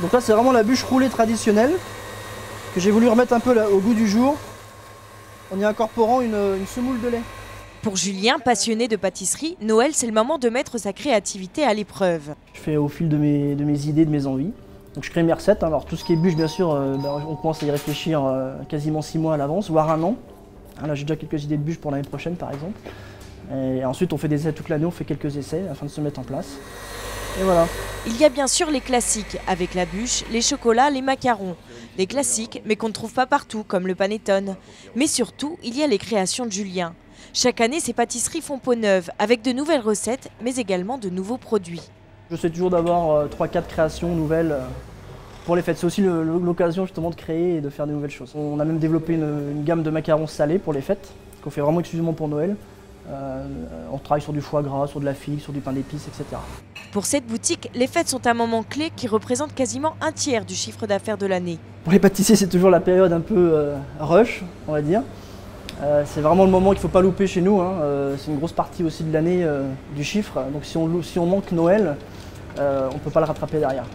Donc là c'est vraiment la bûche roulée traditionnelle que j'ai voulu remettre un peu là, au goût du jour en y incorporant une semoule de lait. Pour Julien, passionné de pâtisserie, Noël c'est le moment de mettre sa créativité à l'épreuve. Je fais au fil de mes idées, de mes envies. Donc je crée mes recettes. Alors tout ce qui est bûche bien sûr, on commence à y réfléchir quasiment 6 mois à l'avance, voire un an. Là j'ai déjà quelques idées de bûches pour l'année prochaine par exemple. Et ensuite on fait des essais toute l'année, on fait quelques essais afin de se mettre en place. Et voilà. Il y a bien sûr les classiques, avec la bûche, les chocolats, les macarons. Les classiques, mais qu'on ne trouve pas partout, comme le panettone. Mais surtout, il y a les créations de Julien. Chaque année, ces pâtisseries font peau neuve, avec de nouvelles recettes, mais également de nouveaux produits. J'essaie toujours d'avoir 3-4 créations nouvelles pour les fêtes. C'est aussi l'occasion justement de créer et de faire de nouvelles choses. On a même développé une gamme de macarons salés pour les fêtes, qu'on fait vraiment exclusivement pour Noël. On travaille sur du foie gras, sur de la figue, sur du pain d'épices, etc. Pour cette boutique, les fêtes sont un moment clé qui représente quasiment un tiers du chiffre d'affaires de l'année. Pour les pâtissiers, c'est toujours la période un peu rush, on va dire. C'est vraiment le moment qu'il ne faut pas louper chez nous. C'est une grosse partie aussi de l'année du chiffre. Donc si on manque Noël, on ne peut pas le rattraper derrière.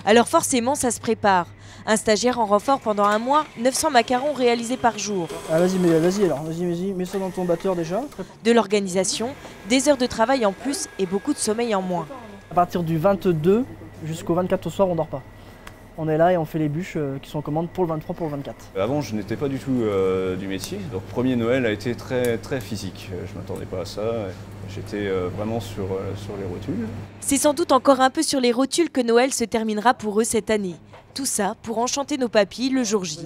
Alors forcément, ça se prépare. Un stagiaire en renfort pendant un mois, 900 macarons réalisés par jour. Ah, vas-y, mets ça dans ton batteur déjà. De l'organisation, des heures de travail en plus et beaucoup de sommeil en moins. À partir du 22 jusqu'au 24 au soir, on ne dort pas. On est là et on fait les bûches qui sont en commande pour le 23, pour le 24. Avant, je n'étais pas du tout du métier, donc premier Noël a été très physique. Je ne m'attendais pas à ça, j'étais vraiment sur les rotules. C'est sans doute encore un peu sur les rotules que Noël se terminera pour eux cette année. Tout ça pour enchanter nos papilles le jour J.